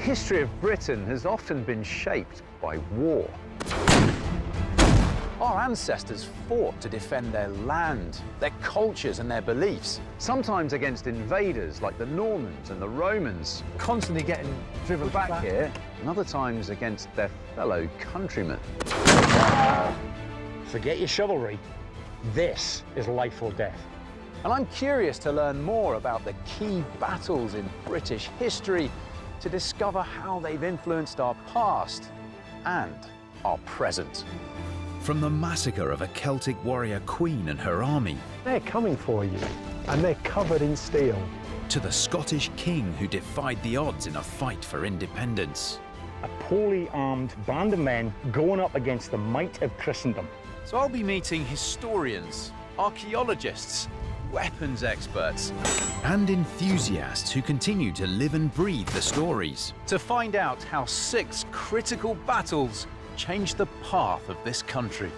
history of Britain has often been shaped by war. Our ancestors fought to defend their land, their cultures and their beliefs, sometimes against invaders like the Normans and the Romans, constantly getting driven back here, and other times against their fellow countrymen. Forget your chivalry. This is life or death. And I'm curious to learn more about the key battles in British history to discover how they've influenced our past and our present. From the massacre of a Celtic warrior queen and her army, They're coming for you, and they're covered in steel. to the Scottish king who defied the odds in a fight for independence. A poorly armed band of men going up against the might of Christendom. So I'll be meeting historians, archaeologists, weapons experts, And enthusiasts who continue to live and breathe the stories. to find out how 6 critical battles changed the path of this country.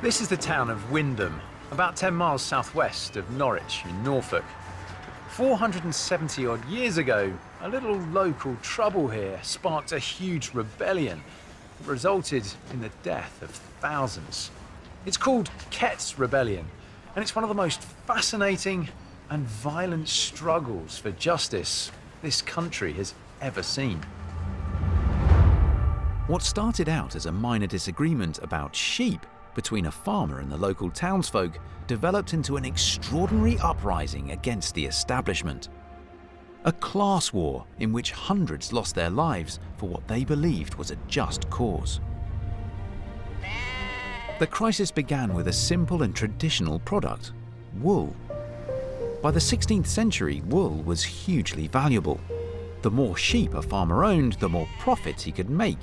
This is the town of Windham, about 10 miles southwest of Norwich in Norfolk. 470 odd years ago, a little local trouble here sparked a huge rebellion that resulted in the death of thousands. It's called Kett's Rebellion, and it's one of the most fascinating and violent struggles for justice this country has ever seen. What started out as a minor disagreement about sheep between a farmer and the local townsfolk developed into an extraordinary uprising against the establishment. A class war in which hundreds lost their lives for what they believed was a just cause. The crisis began with a simple and traditional product: wool. By the 16th century, wool was hugely valuable. The more sheep a farmer owned, the more profits he could make.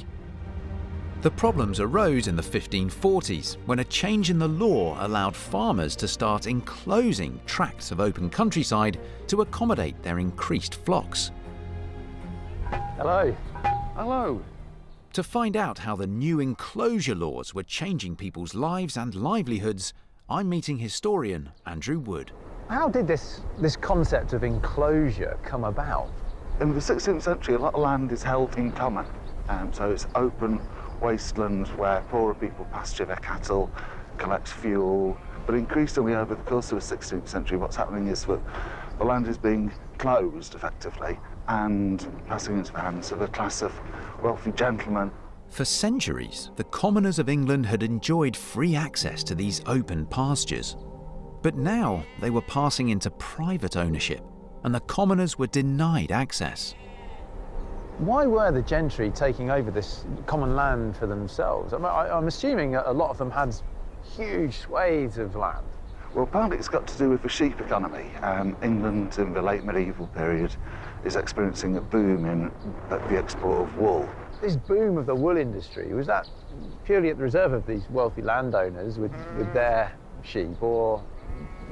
The problems arose in the 1540s when a change in the law allowed farmers to start enclosing tracts of open countryside to accommodate their increased flocks. Hello. Hello. To find out how the new enclosure laws were changing people's lives and livelihoods, I'm meeting historian Andrew Wood. How did this concept of enclosure come about? In the 16th century, a lot of land is held in common, so it's open wasteland where poorer people pasture their cattle, collect fuel. But increasingly over the course of the 16th century, what's happening is that the land is being closed effectively and passing into the hands of a class of wealthy gentlemen. For centuries, the commoners of England had enjoyed free access to these open pastures. But now they were passing into private ownership, and the commoners were denied access. Why were the gentry taking over this common land for themselves? I'm assuming a lot of them had huge swathes of land. Well, partly it's got to do with the sheep economy. England in the late medieval period is experiencing a boom in the export of wool. This boom of the wool industry, was that purely at the reserve of these wealthy landowners with their sheep, or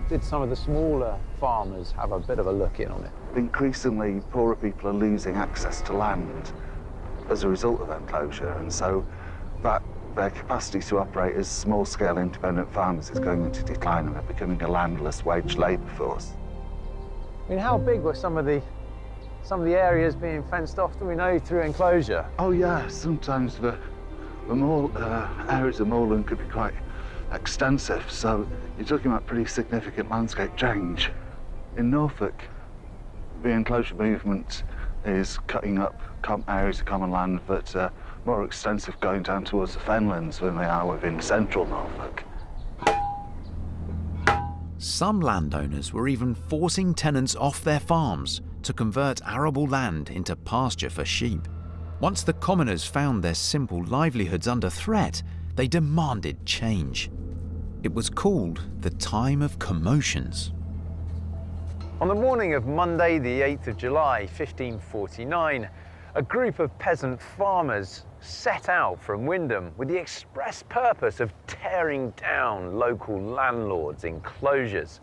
did some of the smaller farmers have a bit of a look in on it? Increasingly, poorer people are losing access to land as a result of enclosure, and so that their capacity to operate as small-scale independent farmers is going into decline, and they're becoming a landless wage labour force. I mean, how big were some of the areas being fenced off, do we know, through enclosure? Oh yeah, sometimes the areas of moorland could be quite extensive, so you're talking about pretty significant landscape change. In Norfolk, the enclosure movement is cutting up areas of common land that are more extensive going down towards the fenlands than they are within central Norfolk. Some landowners were even forcing tenants off their farms to convert arable land into pasture for sheep. Once the commoners found their simple livelihoods under threat, they demanded change. It was called the Time of Commotions. On the morning of Monday, the 8th of July, 1549, a group of peasant farmers set out from Windham with the express purpose of tearing down local landlords' enclosures.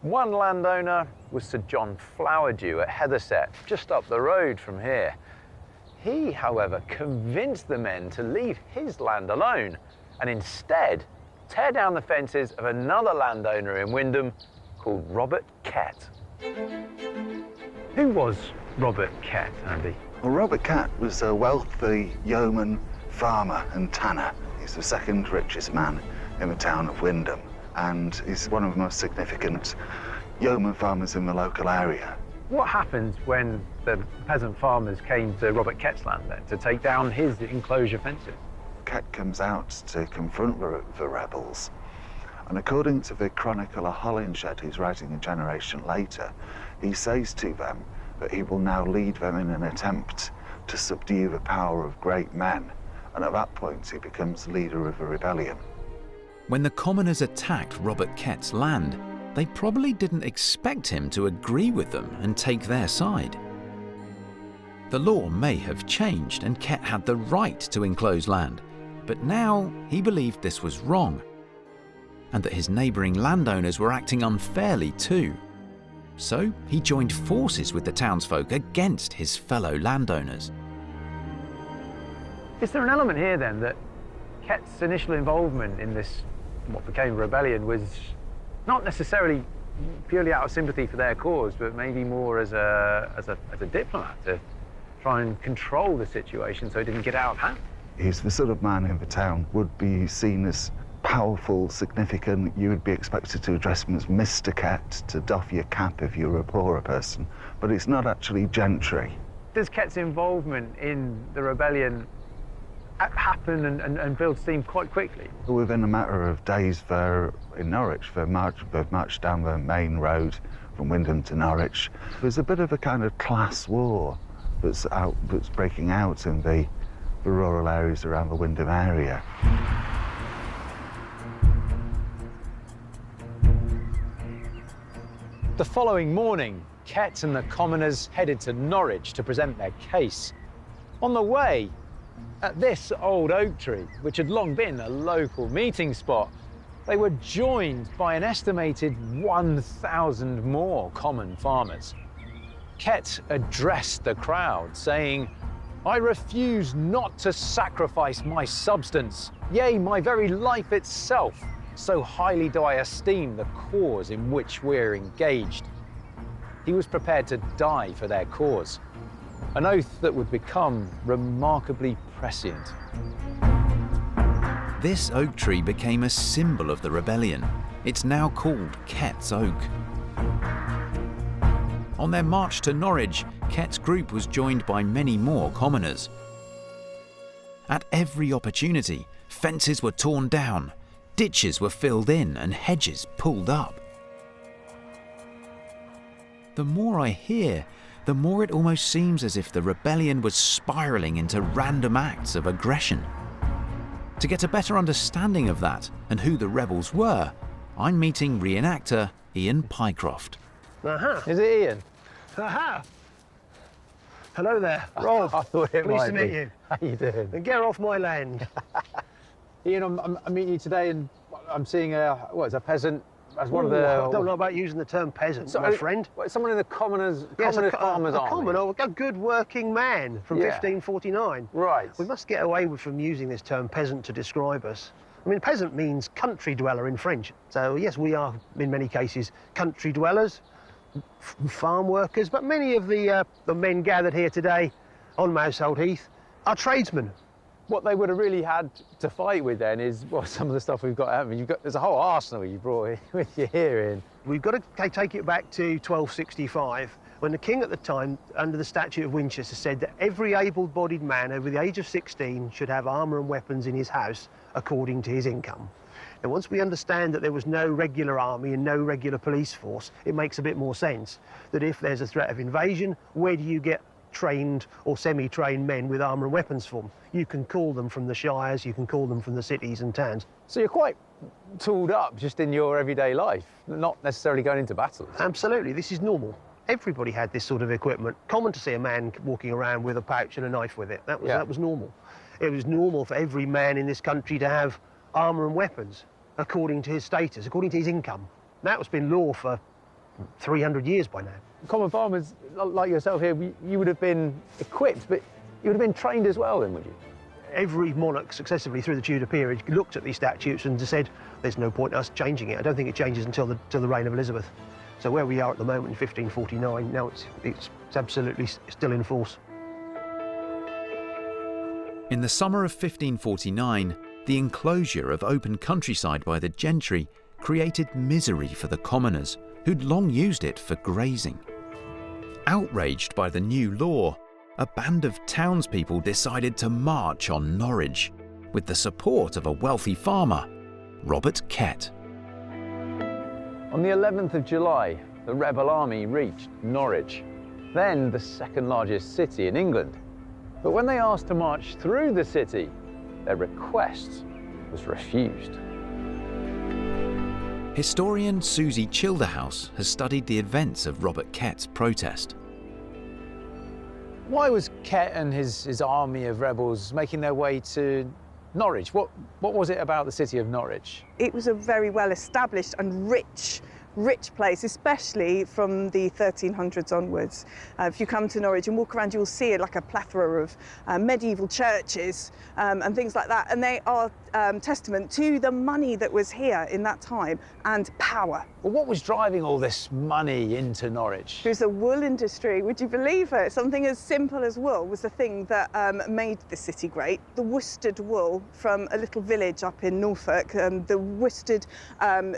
One landowner was Sir John Flowerdew at Heatherset, just up the road from here. He, however, convinced the men to leave his land alone and instead tear down the fences of another landowner in Windham called Robert Kett. Who was Robert Kett, Andy? Well, Robert Kett was a wealthy yeoman, farmer and tanner. He's the second richest man in the town of Windham, and he's one of the most significant yeoman farmers in the local area. What happened when the peasant farmers came to Robert Kett's land then to take down his enclosure fences? Kett comes out to confront the rebels, and according to the chronicler Holinshed, who's writing a generation later, he says to them that he will now lead them in an attempt to subdue the power of great men, and at that point he becomes leader of a rebellion. When the commoners attacked Robert Kett's land, they probably didn't expect him to agree with them and take their side. The law may have changed and Kett had the right to enclose land, but now he believed this was wrong, and that his neighbouring landowners were acting unfairly too. So he joined forces with the townsfolk against his fellow landowners. Is there an element here then that Kett's initial involvement in this, what became a rebellion, was not necessarily purely out of sympathy for their cause, but maybe more as a diplomat to try and control the situation so it didn't get out of hand? He's the sort of man in the town would be seen as powerful, significant. You would be expected to address him as Mr. Kett, to doff your cap if you were a poorer person, but it's not actually gentry. Does Kett's involvement in the rebellion happen and build steam quite quickly? Within a matter of days in Norwich, they've marched down the main road from Windham to Norwich. There's a bit of a kind of class war that's breaking out in the rural areas around the Windham area. The following morning, Kett and the commoners headed to Norwich to present their case. On the way, at this old oak tree, which had long been a local meeting spot, they were joined by an estimated 1,000 more common farmers. Kett addressed the crowd, saying, "I refuse not to sacrifice my substance, yea, my very life itself. So highly do I esteem the cause in which we're engaged." He was prepared to die for their cause, an oath that would become remarkably prescient. This oak tree became a symbol of the rebellion. It's now called Kett's Oak. On their march to Norwich, Kett's group was joined by many more commoners. At every opportunity, fences were torn down, ditches were filled in and hedges pulled up. The more I hear, the more it almost seems as if the rebellion was spiralling into random acts of aggression. To get a better understanding of that and who the rebels were, I'm meeting reenactor Ian Pycroft. Aha. Is it Ian? Aha. Hello there, Rob. I thought it Pleased might to be. meet you. How you doing? And get off my land. Ian, I'm meeting you today and I'm seeing a peasant as one of Ooh, the... I don't know about using the term peasant, my friend. Someone in the commoners Yes, farmers a army. commoner, a good working man from Yeah. 1549. Right. We must get away from using this term peasant to describe us. I mean, peasant means country dweller in French. So yes, we are in many cases country dwellers, farm workers, but many of the men gathered here today on Mousehold Heath are tradesmen. What they would have really had to fight with then is, well, some of the stuff we've got, haven't we? There's a whole arsenal you brought with you here, Ian. We've got to take it back to 1265, when the king at the time, under the Statute of Winchester, said that every able-bodied man over the age of 16 should have armour and weapons in his house according to his income. And once we understand that there was no regular army and no regular police force, it makes a bit more sense that if there's a threat of invasion, where do you get trained or semi-trained men with armour and weapons from? You can call them from the shires, you can call them from the cities and towns. So you're quite tooled up just in your everyday life, not necessarily going into battles. Absolutely, this is normal. Everybody had this sort of equipment. Common to see a man walking around with a pouch and a knife with it. That was normal. It was normal for every man in this country to have armour and weapons according to his status, according to his income. That's been law for 300 years by now. Common farmers like yourself here, you would have been equipped, but You would have been trained as well then, would you? Every monarch successively through the Tudor period looked at these statutes and said, there's no point in us changing it. I don't think it changes until the reign of Elizabeth. So where we are at the moment in 1549, now it's absolutely still in force. In the summer of 1549, the enclosure of open countryside by the gentry created misery for the commoners, who'd long used it for grazing. Outraged by the new law, a band of townspeople decided to march on Norwich, with the support of a wealthy farmer, Robert Kett. On the 11th of July, the rebel army reached Norwich, then the second largest city in England. But when they asked to march through the city, their request was refused. Historian Susie Childerhouse has studied the events of Robert Kett's protest. Why was Kett and his army of rebels making their way to Norwich? What was it about the city of Norwich? It was a very well established and rich place, especially from the 1300s onwards. If you come to Norwich and walk around, you'll see like a plethora of medieval churches and things like that, and they are testament to the money that was here in that time and power. Well, what was driving all this money into Norwich? It was the wool industry, would you believe it? Something as simple as wool was the thing that made the city great. The worsted wool from a little village up in Norfolk, the worsted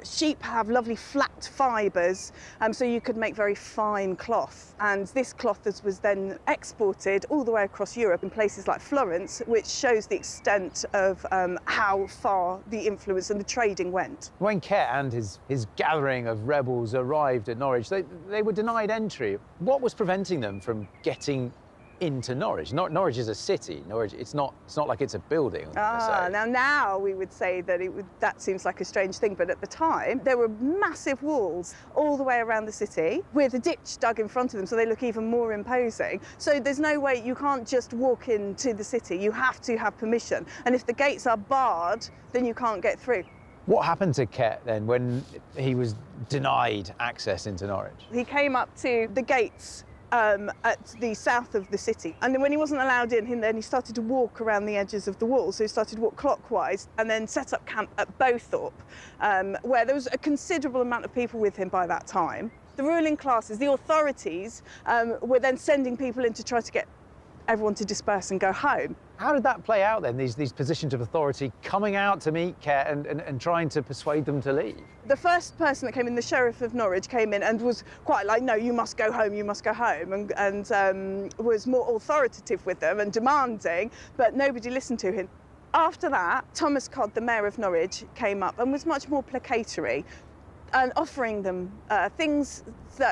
sheep have lovely flat fibres, so you could make very fine cloth. And this cloth was then exported all the way across Europe in places like Florence, which shows the extent of how far the influence and the trading went. When Kett and his gathering of rebels arrived at Norwich, they were denied entry. What was preventing them from getting into Norwich? Norwich is a city. Norwich, it's not like it's a building. Now we would say that that seems like a strange thing, but at the time there were massive walls all the way around the city with a ditch dug in front of them, so they look even more imposing. So there's no way, you can't just walk into the city. You have to have permission, and if the gates are barred, then you can't get through. What happened to Kett then when he was denied access into Norwich? He came up to the gates at the south of the city, and then when he wasn't allowed in, then he started to walk around the edges of the wall. So he started to walk clockwise and then set up camp at Bowthorpe, where there was a considerable amount of people with him by that time. The ruling classes, the authorities, were then sending people in to try to get everyone to disperse and go home. How did that play out then, these positions of authority coming out to meet Kett and trying to persuade them to leave? The first person that came in, the Sheriff of Norwich, came in and was quite like, no, you must go home, and was more authoritative with them and demanding, but nobody listened to him. After that, Thomas Codd, the Mayor of Norwich, came up and was much more placatory and offering them things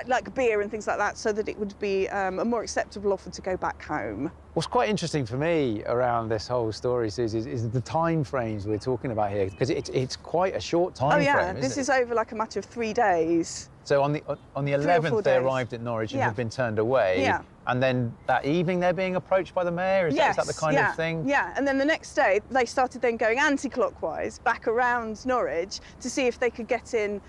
like beer and things like that, so that it would be a more acceptable offer to go back home. What's quite interesting for me around this whole story, Susie, is the time frames we're talking about here, because it's quite a short time frame. Oh yeah, this is over like a matter of 3 days. So on the 11th they arrived at Norwich and had been turned away. Yeah. And then that evening they're being approached by the mayor? Is that the kind of thing? Yeah, and then the next day they started then going anti-clockwise back around Norwich to see if they could get in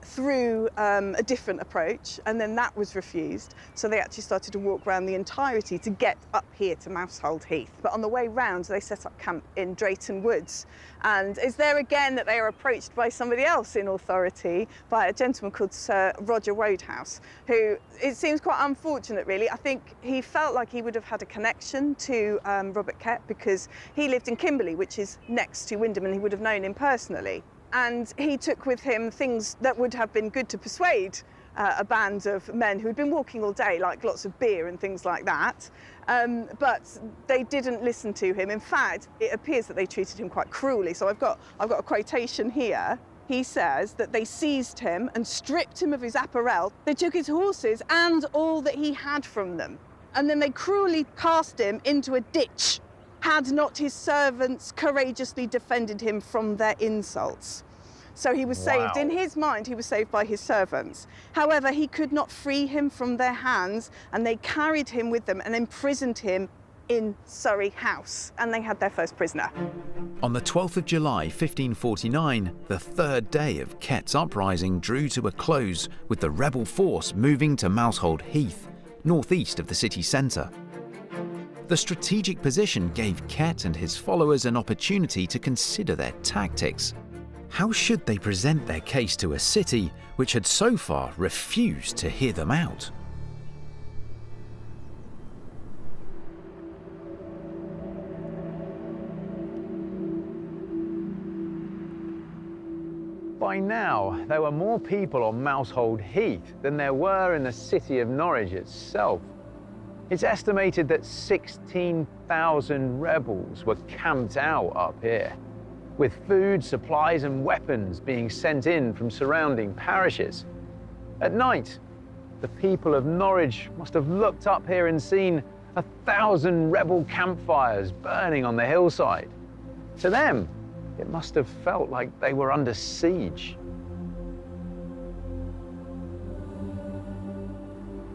through a different approach, and then that was refused. So they actually started to walk around the entirety to get up here to Mousehold Heath. But on the way round they set up camp in Drayton Woods, and it's there again that they are approached by somebody else in authority, by a gentleman called Sir Roger Wodehouse, who, it seems quite unfortunate really. I think he felt like he would have had a connection to Robert Kett because he lived in Kimberley, which is next to Windham, and he would have known him personally. And he took with him things that would have been good to persuade a band of men who had been walking all day, like lots of beer and things like that. But they didn't listen to him. In fact, it appears that they treated him quite cruelly. So I've got a quotation here. He says that they seized him and stripped him of his apparel. They took his horses and all that he had from them. And then they cruelly cast him into a ditch, had not his servants courageously defended him from their insults. So he was saved. In his mind, he was saved by his servants. However, he could not free him from their hands, and they carried him with them and imprisoned him in Surrey House, and they had their first prisoner. On the 12th of July 1549, the third day of Kett's uprising drew to a close, with the rebel force moving to Mousehold Heath, northeast of the city centre. The The strategic position gave Kett and his followers an opportunity to consider their tactics. How should they present their case to a city which had so far refused to hear them out? By now, there were more people on Mousehold Heath than there were in the city of Norwich itself. It's estimated that 16,000 rebels were camped out up here, with food, supplies and weapons being sent in from surrounding parishes. At night, the people of Norwich must have looked up here and seen 1,000 rebel campfires burning on the hillside. To them, it must have felt like they were under siege.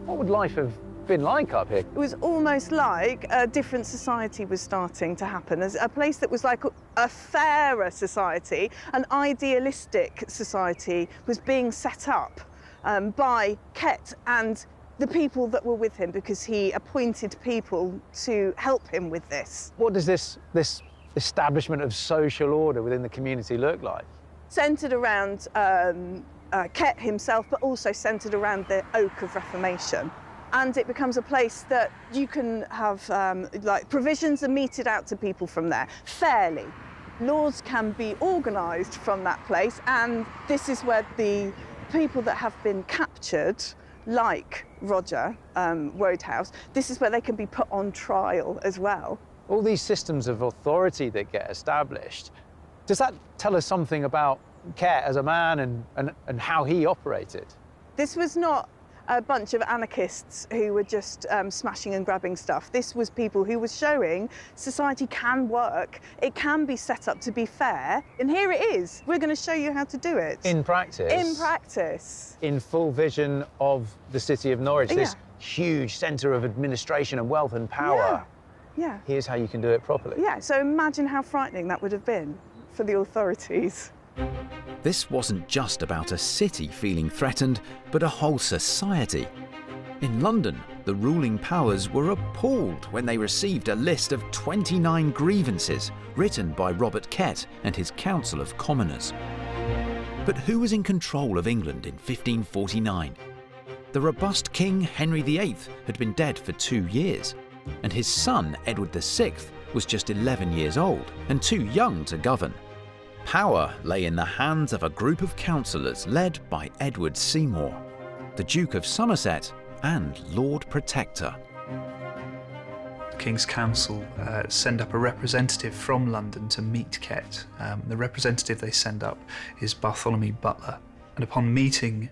What would life have been like up here? It was almost like a different society was starting to happen, as a place that was like a fairer society, an idealistic society was being set up by Kett and the people that were with him, because he appointed people to help him with this. What does this establishment of social order within the community look like? Centred around Kett himself, but also centred around the Oak of Reformation. And it becomes a place that you can have like provisions are meted out to people from there fairly. Laws can be organised from that place, and this is where the people that have been captured, like Roger Wodehouse, this is where they can be put on trial as well. All these systems of authority that get established, does that tell us something about Kett as a man and how he operated? This was not a bunch of anarchists who were just smashing and grabbing stuff. This was people who were showing society can work, it can be set up to be fair, and here it is. We're going to show you how to do it. In practice? In practice. In full vision of the city of Norwich, this huge centre of administration and wealth and power. Yeah. Here's how you can do it properly. Yeah, so imagine how frightening that would have been for the authorities. This wasn't just about a city feeling threatened, but a whole society. In London, the ruling powers were appalled when they received a list of 29 grievances written by Robert Kett and his Council of Commoners. But who was in control of England in 1549? The robust King Henry VIII had been dead for 2 years, and his son Edward VI was just 11 years old and too young to govern. Power lay in the hands of a group of councillors led by Edward Seymour, the Duke of Somerset and Lord Protector. The King's Council send up a representative from London to meet Kett. The representative they send up is Bartholomew Butler, and upon meeting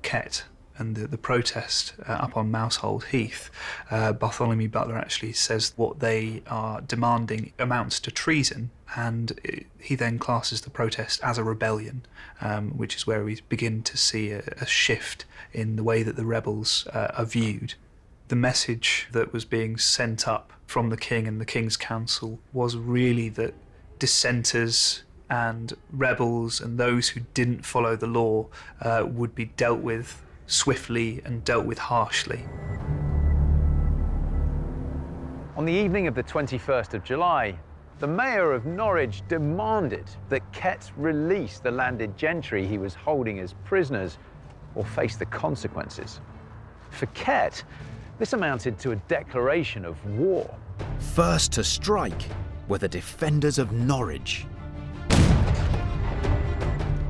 Kett and the protest up on Mousehold Heath, Bartholomew Butler actually says what they are demanding amounts to treason, and he then classes the protest as a rebellion, which is where we begin to see a shift in the way that the rebels are viewed. The message that was being sent up from the King and the King's Council was really that dissenters and rebels and those who didn't follow the law would be dealt with swiftly and dealt with harshly. On the evening of the 21st of July, the mayor of Norwich demanded that Kett release the landed gentry he was holding as prisoners or face the consequences. For Kett, this amounted to a declaration of war. First to strike were the defenders of Norwich,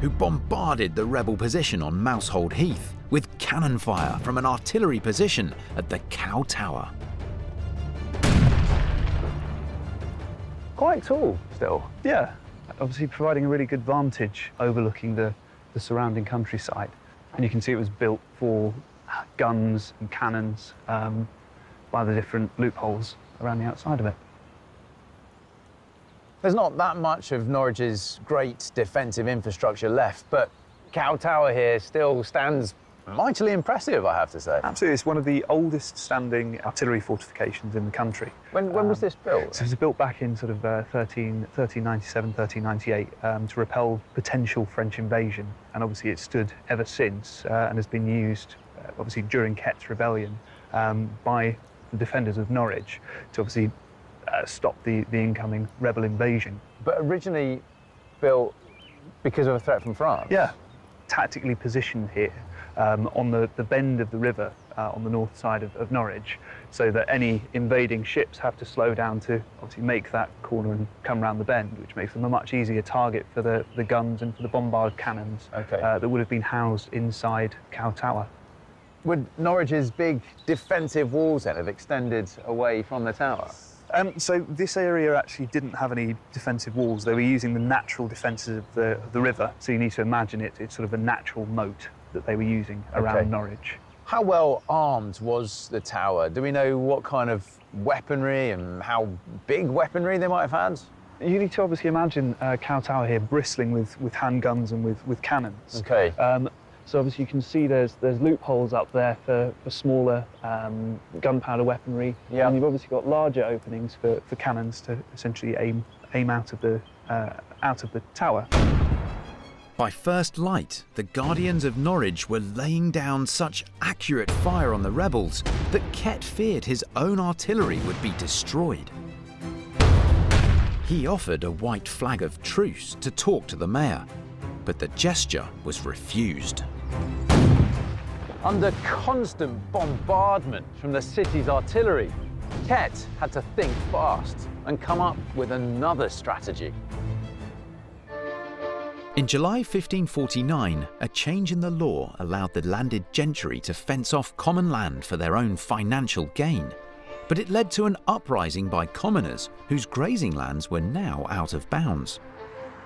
who bombarded the rebel position on Mousehold Heath with cannon fire from an artillery position at the Cow Tower. Quite tall still. Yeah, obviously providing a really good vantage overlooking the surrounding countryside. And you can see it was built for guns and cannons by the different loopholes around the outside of it. There's not that much of Norwich's great defensive infrastructure left, but Cow Tower here still stands mightily impressive, I have to say. Absolutely, it's one of the oldest standing artillery fortifications in the country. When was this built? So it was built back in sort of 1397, 1398 to repel potential French invasion. And obviously it stood ever since and has been used, obviously during Kett's rebellion, by the defenders of Norwich to obviously stop the incoming rebel invasion. But originally built because of a threat from France? Yeah, tactically positioned here on the bend of the river on the north side of Norwich, so that any invading ships have to slow down to obviously make that corner and come round the bend, which makes them a much easier target for the guns and for the bombard cannons that would have been housed inside Cow Tower. Would Norwich's big defensive walls then have extended away from the tower? So this area actually didn't have any defensive walls. They were using the natural defences of the river. So you need to imagine it's sort of a natural moat that they were using around Norwich. How well armed was the tower? Do we know what kind of weaponry and how big weaponry they might have had? You need to obviously imagine Cow Tower here bristling with handguns and with cannons. Okay. So obviously you can see there's loopholes up there for smaller gunpowder weaponry. Yeah. And you've obviously got larger openings for cannons to essentially aim out of the tower. By first light, the Guardians of Norwich were laying down such accurate fire on the rebels that Kett feared his own artillery would be destroyed. He offered a white flag of truce to talk to the mayor, but the gesture was refused. Under constant bombardment from the city's artillery, Kett had to think fast and come up with another strategy. In July 1549, a change in the law allowed the landed gentry to fence off common land for their own financial gain. But it led to an uprising by commoners whose grazing lands were now out of bounds.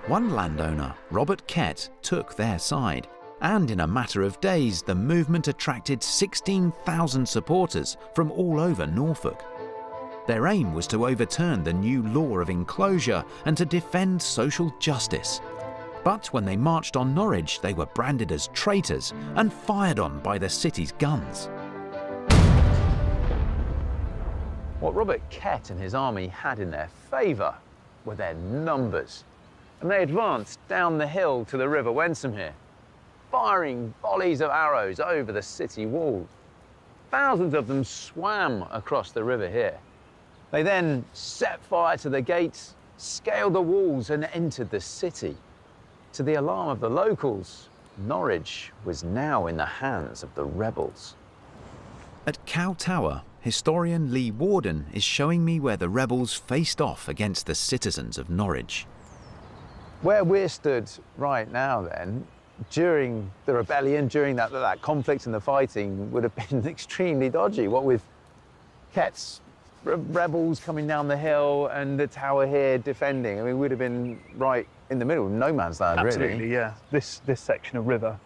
One landowner, Robert Kett, took their side, and in a matter of days, the movement attracted 16,000 supporters from all over Norfolk. Their aim was to overturn the new law of enclosure and to defend social justice. But when they marched on Norwich, they were branded as traitors and fired on by the city's guns. What Robert Kett and his army had in their favour were their numbers. And they advanced down the hill to the River Windham here, firing volleys of arrows over the city walls. Thousands of them swam across the river here. They then set fire to the gates, scaled the walls and entered the city. To the alarm of the locals, Norwich was now in the hands of the rebels. At Cow Tower, historian Lee Warden is showing me where the rebels faced off against the citizens of Norwich. Where we're stood right now then, during the rebellion, during that conflict and the fighting, would have been extremely dodgy. What with Kett's rebels coming down the hill and the tower here defending, I mean, we'd have been right in the middle, no man's land, really. Absolutely, yeah. This section of river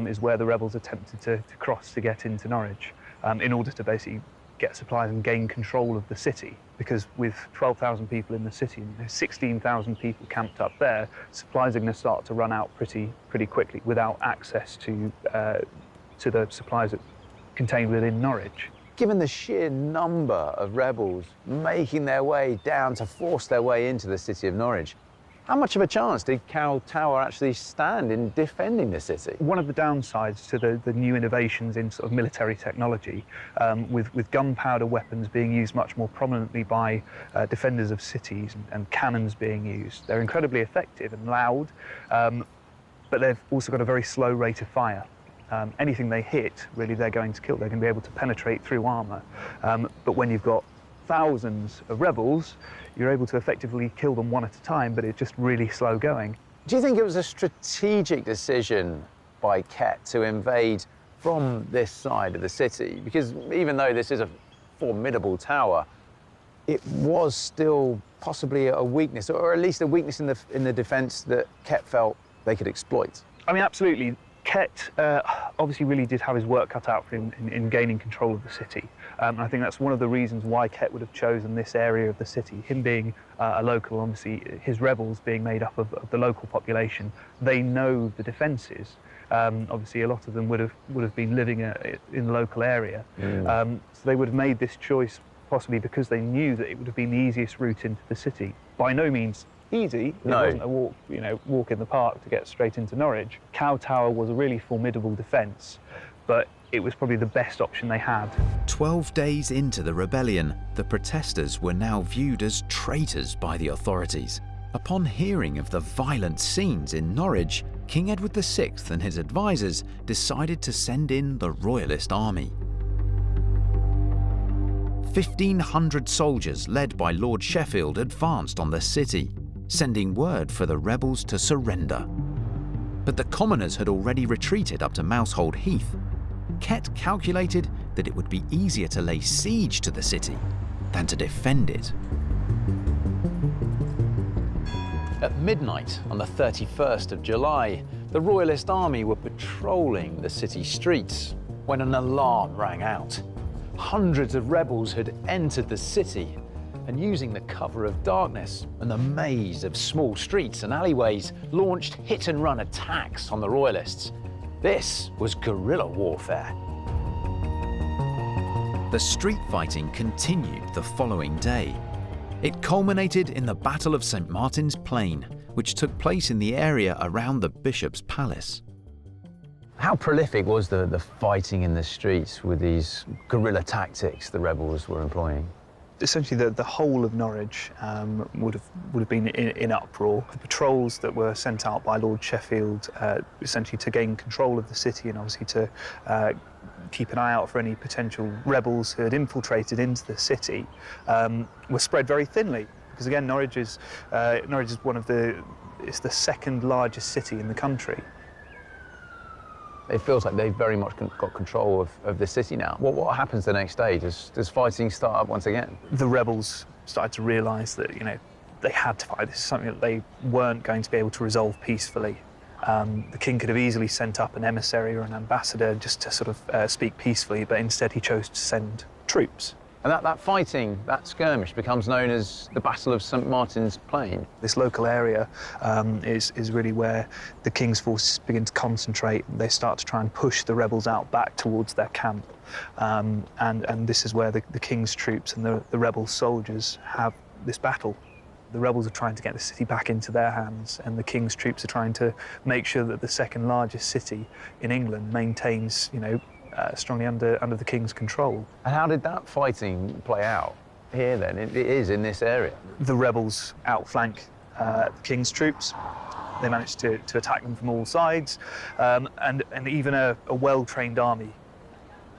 is where the rebels attempted to cross to get into Norwich in order to basically get supplies and gain control of the city. Because with 12,000 people in the city and 16,000 people camped up there, supplies are going to start to run out pretty quickly without access to the supplies that contained within Norwich. Given the sheer number of rebels making their way down to force their way into the city of Norwich, how much of a chance did Cow Tower actually stand in defending the city? One of the downsides to the new innovations in sort of military technology, with gunpowder weapons being used much more prominently by defenders of cities and cannons being used, they're incredibly effective and loud, but they've also got a very slow rate of fire. Anything they hit, really, they're going to kill. They're going to be able to penetrate through armour. But when you've got thousands of rebels, you're able to effectively kill them one at a time, but it's just really slow going. Do you think it was a strategic decision by Kett to invade from this side of the city? Because even though this is a formidable tower, it was still possibly a weakness, or at least a weakness in the defence that Kett felt they could exploit. I mean, absolutely. Kett obviously really did have his work cut out for him in gaining control of the city. I think that's one of the reasons why Kett would have chosen this area of the city. Him being a local, obviously his rebels being made up of the local population, they know the defences. Obviously a lot of them would have been living in the local area. So they would have made this choice possibly because they knew that it would have been the easiest route into the city. By no means easy. It wasn't a walk in the park to get straight into Norwich. Cow Tower was a really formidable defence, but it was probably the best option they had. 12 days into the rebellion, the protesters were now viewed as traitors by the authorities. Upon hearing of the violent scenes in Norwich, King Edward VI and his advisors decided to send in the Royalist army. 1,500 soldiers led by Lord Sheffield advanced on the city, sending word for the rebels to surrender. But the commoners had already retreated up to Mousehold Heath. Kett calculated that it would be easier to lay siege to the city than to defend it. At midnight on the 31st of July, the Royalist army were patrolling the city streets when an alarm rang out. Hundreds of rebels had entered the city, and using the cover of darkness and the maze of small streets and alleyways, launched hit-and-run attacks on the Royalists. This was guerrilla warfare. The street fighting continued the following day. It culminated in the Battle of St. Martin's Plain, which took place in the area around the Bishop's Palace. How prolific was the fighting in the streets with these guerrilla tactics the rebels were employing? Essentially, the whole of Norwich would have been in uproar. The patrols that were sent out by Lord Sheffield, essentially to gain control of the city and obviously to keep an eye out for any potential rebels who had infiltrated into the city, were spread very thinly. Because again, Norwich is it's the second largest city in the country. It feels like they've very much got control of the city now. What happens the next day? Does fighting start up once again? The rebels started to realise that, they had to fight. This is something that they weren't going to be able to resolve peacefully. The king could have easily sent up an emissary or an ambassador just to sort of speak peacefully, but instead he chose to send troops. And that fighting, that skirmish, becomes known as the Battle of St. Martin's Plain. This local area is really where the king's forces begin to concentrate. They start to try and push the rebels out back towards their camp. And this is where the king's troops and the rebel soldiers have this battle. The rebels are trying to get the city back into their hands, and the king's troops are trying to make sure that the second largest city in England maintains, strongly under the king's control. And how did that fighting play out here then? It is in this area. The rebels outflank the king's troops. They manage to attack them from all sides, and even a well-trained army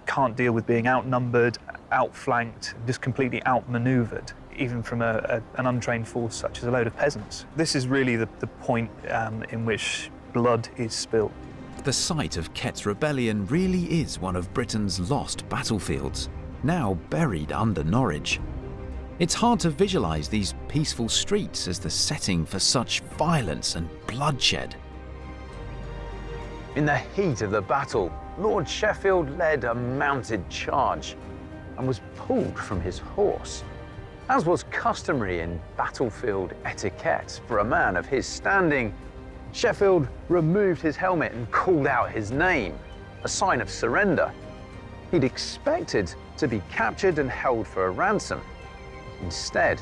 can't deal with being outnumbered, outflanked, just completely outmaneuvered, even from an untrained force such as a load of peasants. This is really the point in which blood is spilt. The site of Kett's rebellion really is one of Britain's lost battlefields, now buried under Norwich. It's hard to visualise these peaceful streets as the setting for such violence and bloodshed. In the heat of the battle, Lord Sheffield led a mounted charge and was pulled from his horse. As was customary in battlefield etiquette for a man of his standing, Sheffield removed his helmet and called out his name, a sign of surrender. He'd expected to be captured and held for a ransom. Instead,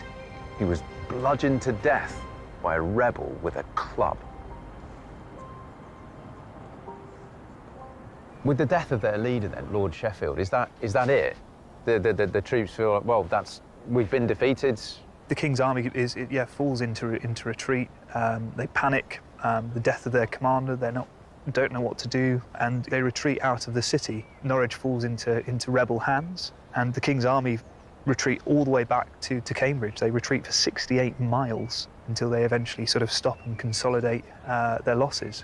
he was bludgeoned to death by a rebel with a club. With the death of their leader then, Lord Sheffield, is that it? The troops feel like, well, we've been defeated. The king's army falls into retreat. They panic. The death of their commander, don't know what to do, and they retreat out of the city. Norwich falls into rebel hands, and the king's army retreat all the way back to Cambridge. They retreat for 68 miles until they eventually sort of stop and consolidate their losses.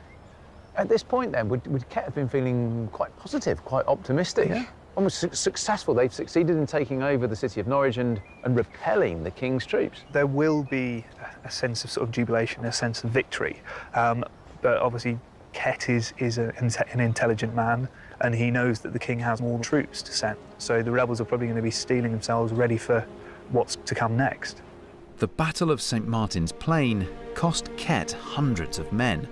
At this point then, would Kett have been feeling quite positive, quite optimistic? Yeah. Almost successful. They've succeeded in taking over the city of Norwich and repelling the king's troops. There will be a sense of sort of jubilation, a sense of victory. But obviously, Kett is an intelligent man, and he knows that the king has more troops to send. So the rebels are probably going to be steeling themselves ready for what's to come next. The Battle of St. Martin's Plain cost Kett hundreds of men,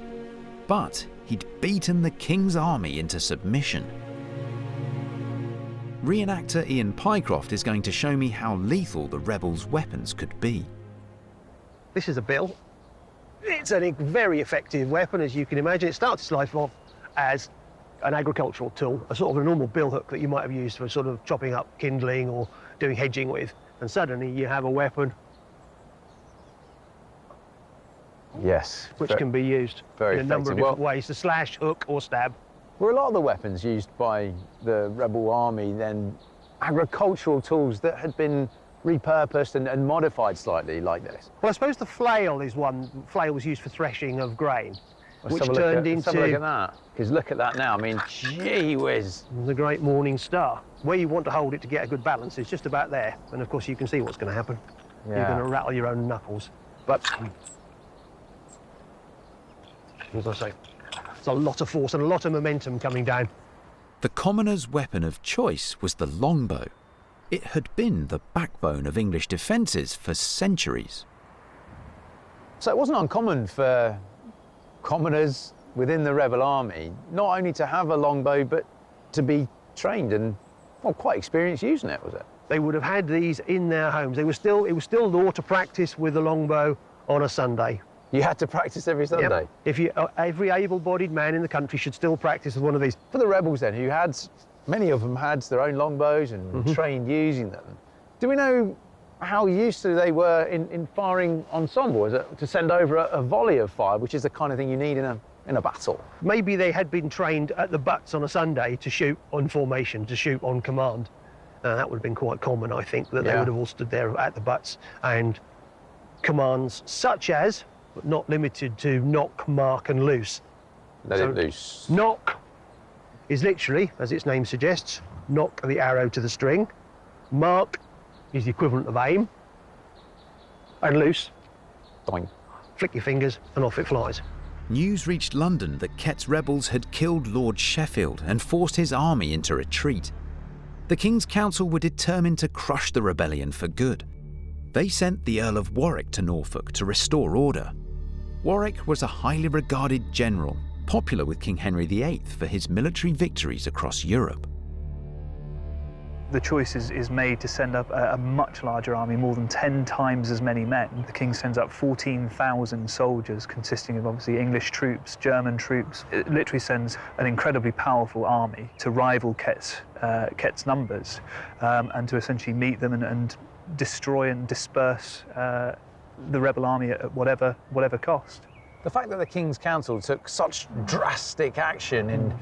but he'd beaten the king's army into submission. Reenactor Ian Pycroft is going to show me how lethal the rebels' weapons could be. This is a bill. It's a very effective weapon, as you can imagine. It starts its life off as an agricultural tool, a sort of a normal billhook that you might have used for sort of chopping up kindling or doing hedging with, and suddenly you have a weapon Yes. which can be used in a number of different ways, to slash, hook or stab. Were a lot of the weapons used by the rebel army then agricultural tools that had been repurposed and modified slightly like this? Well, I suppose the flail is one. Flail was used for threshing of grain, which Let's turned into... Let's have a look at that, because look at that now. I mean, gee whiz. the great morning star. Where you want to hold it to get a good balance is just about there. And of course you can see what's going to happen. You're going to rattle your own knuckles. But, as I say, it's a lot of force and a lot of momentum coming down. The commoner's weapon of choice was the longbow. It had been the backbone of English defences for centuries. So it wasn't uncommon for commoners within the rebel army not only to have a longbow, but to be trained and, well, quite experienced using it, was it? They would have had these in their homes. It was still law to practice with the longbow on a Sunday. You had to practice every Sunday? Yep. If you, every able-bodied man in the country should still practice with one of these. For the rebels then, who had, many of them had their own longbows and trained using them, do we know how used to they were in firing ensemble? Is it to send over a volley of fire, which is the kind of thing you need in a battle? Maybe they had been trained at the butts on a Sunday to shoot on formation, to shoot on command. That would have been quite common, I think, that they would have all stood there at the butts, and commands such as, but not limited to, knock, mark and loose. Let it loose. Knock is literally, as its name suggests, knock the arrow to the string. Mark is the equivalent of aim. And loose, Doink. Flick your fingers and off it flies. News reached London that Kett's rebels had killed Lord Sheffield and forced his army into retreat. The King's Council were determined to crush the rebellion for good. They sent the Earl of Warwick to Norfolk to restore order. Warwick was a highly regarded general, popular with King Henry VIII for his military victories across Europe. The choice is made to send up a much larger army, more than 10 times as many men. The king sends up 14,000 soldiers, consisting of obviously English troops, German troops. It literally sends an incredibly powerful army to rival Kett's numbers, and to essentially meet them and destroy and disperse the rebel army at whatever cost. The fact that the King's Council took such drastic action in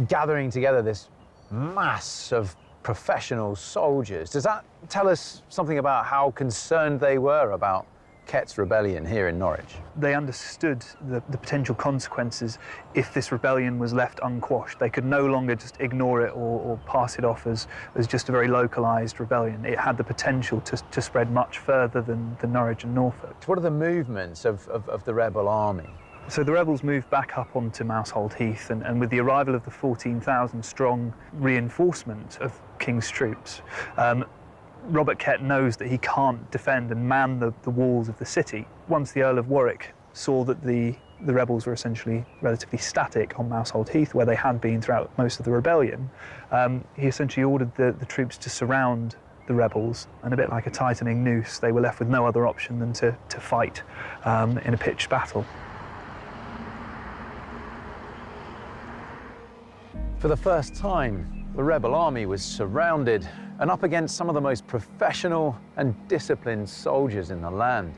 gathering together this mass of professional soldiers, does that tell us something about how concerned they were about Kett's rebellion here in Norwich? They understood the potential consequences if this rebellion was left unquashed. They could no longer just ignore it or pass it off as just a very localised rebellion. It had the potential to spread much further than Norwich and Norfolk. What are the movements of the rebel army? So the rebels moved back up onto Mousehold Heath, and with the arrival of the 14,000 strong reinforcement of King's troops, Robert Kett knows that he can't defend and man the walls of the city. Once the Earl of Warwick saw that the rebels were essentially relatively static on Mousehold Heath, where they had been throughout most of the rebellion, he essentially ordered the troops to surround the rebels, and a bit like a tightening noose, they were left with no other option than to fight in a pitched battle. For the first time, the rebel army was surrounded and up against some of the most professional and disciplined soldiers in the land.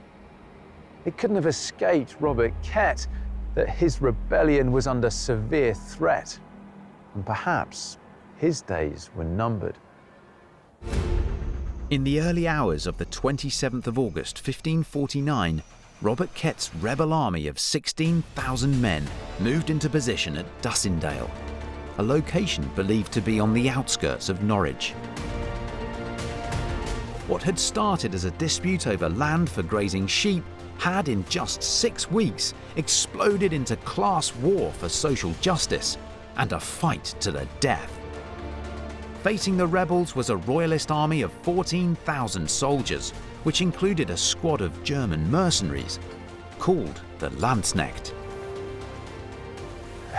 It couldn't have escaped Robert Kett that his rebellion was under severe threat, and perhaps his days were numbered. In the early hours of the 27th of August 1549, Robert Kett's rebel army of 16,000 men moved into position at Dussindale, a location believed to be on the outskirts of Norwich. What had started as a dispute over land for grazing sheep had, in just 6 weeks, exploded into class war for social justice and a fight to the death. Facing the rebels was a royalist army of 14,000 soldiers, which included a squad of German mercenaries called the Landsknecht.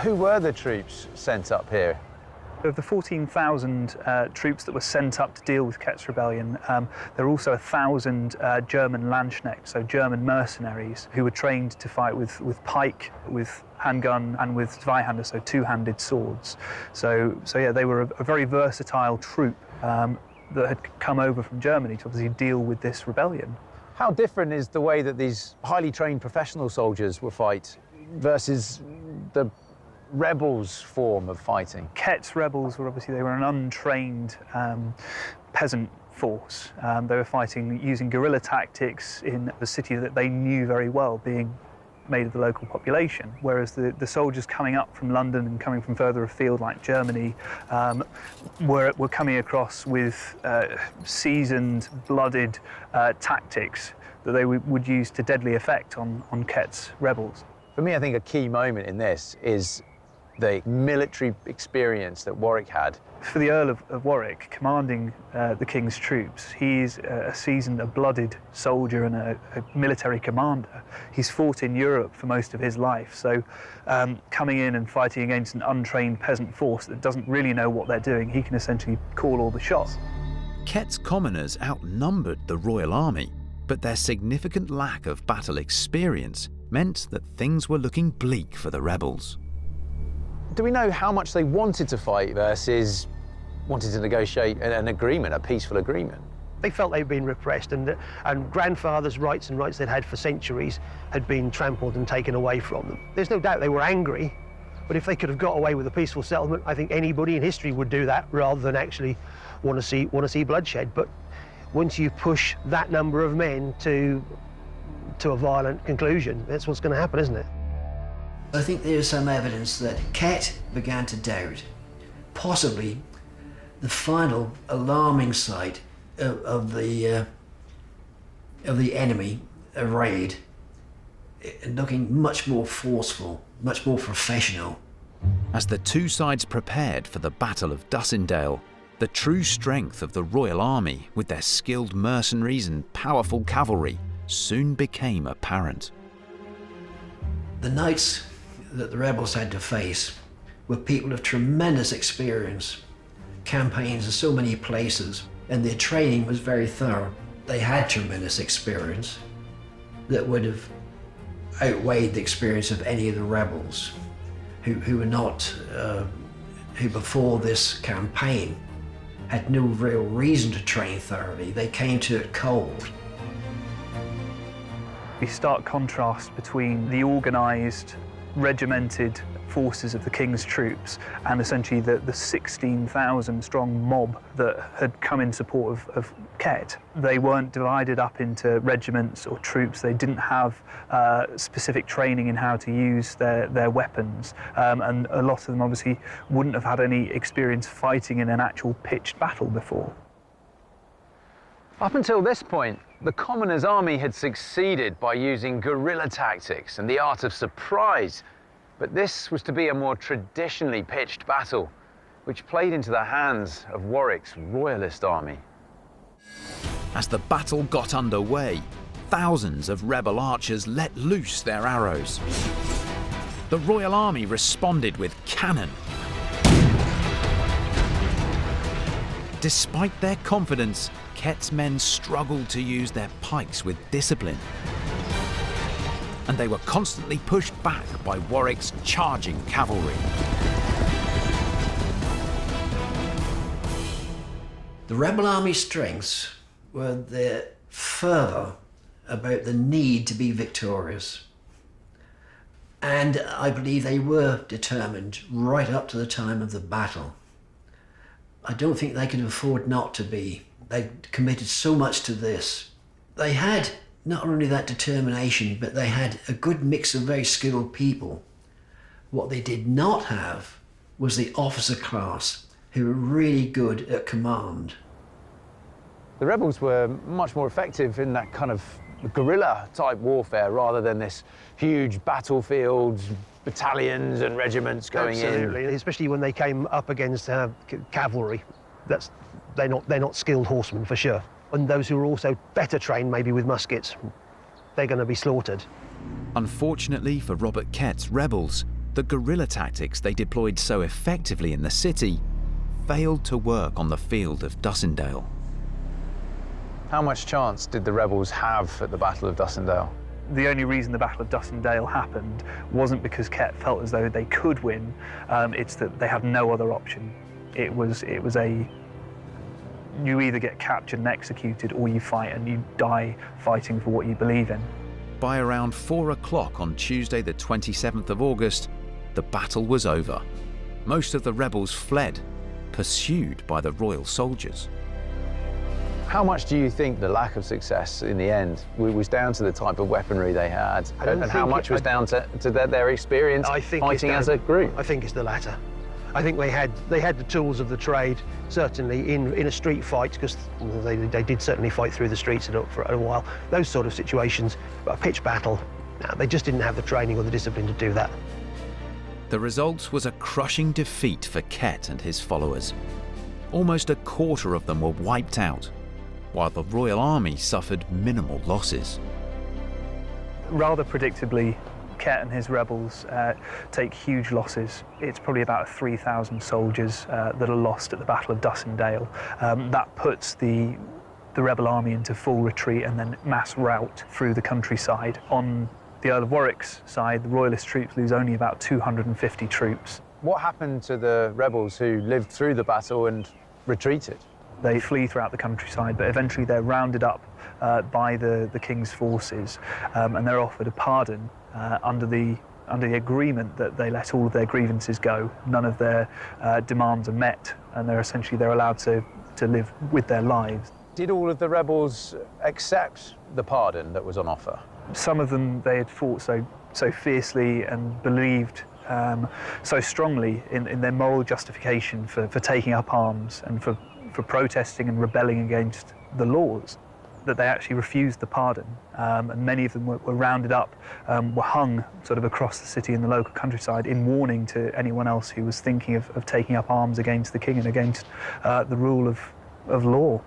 Who were the troops sent up here? Of the 14,000 troops that were sent up to deal with Kett's rebellion, there were also 1,000 German Landsknechts, so German mercenaries, who were trained to fight with pike, with handgun, and with Zweihander, so two-handed swords. So yeah, they were a very versatile troop that had come over from Germany to obviously deal with this rebellion. How different is the way that these highly trained professional soldiers will fight versus the rebels' form of fighting? Kett's rebels were obviously, they were an untrained peasant force. They were fighting using guerrilla tactics in a city that they knew very well, being made of the local population, whereas the soldiers coming up from London and coming from further afield like Germany were coming across with seasoned, blooded tactics that they would use to deadly effect on Kett's rebels. For me, I think a key moment in this is the military experience that Warwick had. For the Earl of Warwick, commanding the King's troops, he's a seasoned, a blooded soldier and a military commander. He's fought in Europe for most of his life, so coming in and fighting against an untrained peasant force that doesn't really know what they're doing, he can essentially call all the shots. Kett's commoners outnumbered the Royal Army, but their significant lack of battle experience meant that things were looking bleak for the rebels. Do we know how much they wanted to fight versus wanted to negotiate an agreement, a peaceful agreement? They felt they'd been repressed, and grandfathers' rights and rights they'd had for centuries had been trampled and taken away from them. There's no doubt they were angry, but if they could have got away with a peaceful settlement, I think anybody in history would do that rather than actually want to see bloodshed. But once you push that number of men to a violent conclusion, that's what's going to happen, isn't it? I think there is some evidence that Kett began to doubt possibly the final alarming sight of the enemy, a raid, looking much more forceful, much more professional. As the two sides prepared for the Battle of Dussindale, the true strength of the Royal Army, with their skilled mercenaries and powerful cavalry, soon became apparent. The knights that the rebels had to face were people of tremendous experience, campaigns in so many places, and their training was very thorough. They had tremendous experience that would have outweighed the experience of any of the rebels who were not, who before this campaign had no real reason to train thoroughly. They came to it cold. The stark contrast between the organised, regimented forces of the King's troops and essentially the 16,000 strong mob that had come in support of Kett. They weren't divided up into regiments or troops. They didn't have specific training in how to use their weapons, and a lot of them obviously wouldn't have had any experience fighting in an actual pitched battle before. Up until this point, the commoners' army had succeeded by using guerrilla tactics and the art of surprise. But this was to be a more traditionally pitched battle, which played into the hands of Warwick's Royalist army. As the battle got underway, thousands of rebel archers let loose their arrows. The Royal Army responded with cannon. Despite their confidence, Kett's men struggled to use their pikes with discipline, and they were constantly pushed back by Warwick's charging cavalry. The rebel army's strengths were their fervour about the need to be victorious. And I believe they were determined right up to the time of the battle. I don't think they could afford not to be. They committed so much to this. They had not only that determination, but they had a good mix of very skilled people. What they did not have was the officer class who were really good at command. The rebels were much more effective in that kind of guerrilla-type warfare rather than this huge battlefields, battalions and regiments going in. Absolutely, especially when they came up against cavalry. They're not skilled horsemen for sure. And those who are also better trained, maybe with muskets, they're going to be slaughtered. Unfortunately for Robert Kett's rebels, the guerrilla tactics they deployed so effectively in the city failed to work on the field of Dussindale. How much chance did the rebels have at the Battle of Dussindale? The only reason the Battle of Dussindale happened wasn't because Kett felt as though they could win, it's that they had no other option. It was you either get captured and executed or you fight, and you die fighting for what you believe in. By around 4 o'clock on Tuesday the 27th of August, the battle was over. Most of the rebels fled, pursued by the royal soldiers. How much do you think the lack of success in the end was down to the type of weaponry they had, and how much was down to their experience fighting as a group? I think it's the latter. I think they had the tools of the trade, certainly in a street fight, because they did certainly fight through the streets for a while. Those sort of situations, but a pitched battle, no, they just didn't have the training or the discipline to do that. The result was a crushing defeat for Kett and his followers. Almost a quarter of them were wiped out, while the Royal Army suffered minimal losses. Rather predictably, Kett and his rebels take huge losses. It's probably about 3,000 soldiers that are lost at the Battle of Dussindale. That puts the rebel army into full retreat and then mass rout through the countryside. On the Earl of Warwick's side, the Royalist troops lose only about 250 troops. What happened to the rebels who lived through the battle and retreated? They flee throughout the countryside, but eventually they're rounded up by the king's forces, and they're offered a pardon under the agreement that they let all of their grievances go. None of their demands are met, and they're allowed to live with their lives. Did all of the rebels accept the pardon that was on offer? Some of them, they had fought so fiercely and believed so strongly in their moral justification for taking up arms and for protesting and rebelling against the laws, that they actually refused the pardon. And many of them were rounded up, were hung sort of across the city in the local countryside in warning to anyone else who was thinking of taking up arms against the king and against the rule of law.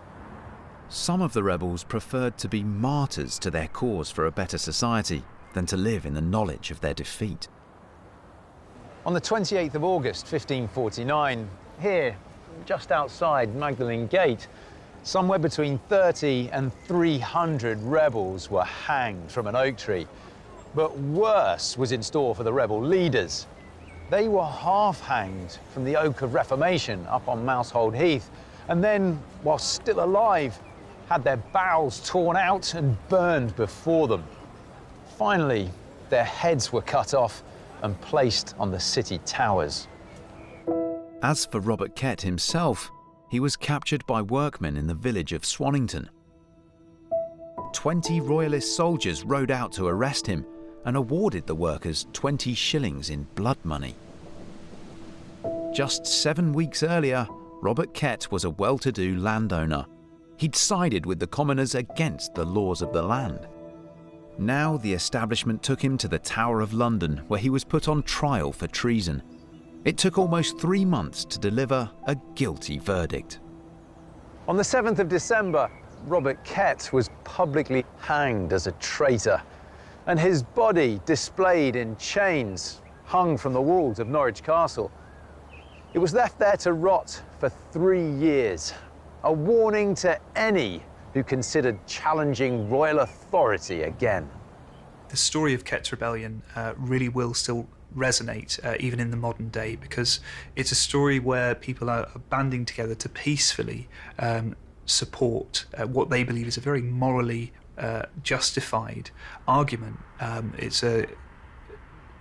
Some of the rebels preferred to be martyrs to their cause for a better society than to live in the knowledge of their defeat. On the 28th of August, 1549, here, just outside Magdalen Gate, somewhere between 30 and 300 rebels were hanged from an oak tree. But worse was in store for the rebel leaders. They were half-hanged from the Oak of Reformation up on Mousehold Heath, and then, while still alive, had their bowels torn out and burned before them. Finally, their heads were cut off and placed on the city towers. As for Robert Kett himself, he was captured by workmen in the village of Swannington. 20 Royalist soldiers rode out to arrest him and awarded the workers 20 shillings in blood money. Just 7 weeks earlier, Robert Kett was a well-to-do landowner. He'd sided with the commoners against the laws of the land. Now the establishment took him to the Tower of London, where he was put on trial for treason. It took almost 3 months to deliver a guilty verdict. On the 7th of December, Robert Kett was publicly hanged as a traitor, and his body displayed in chains hung from the walls of Norwich Castle. It was left there to rot for 3 years, a warning to any who considered challenging royal authority again. The story of Kett's rebellion really will still resonate even in the modern day, because it's a story where people are banding together to peacefully support what they believe is a very morally justified argument. It's a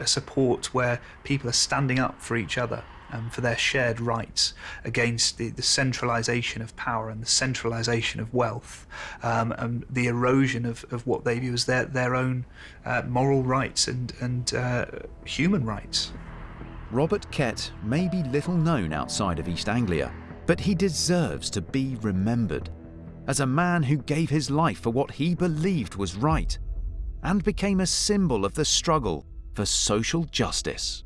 support where people are standing up for each other, for their shared rights against the centralisation of power and the centralisation of wealth, and the erosion of what they view as their own moral rights and human rights. Robert Kett may be little known outside of East Anglia, but he deserves to be remembered as a man who gave his life for what he believed was right and became a symbol of the struggle for social justice.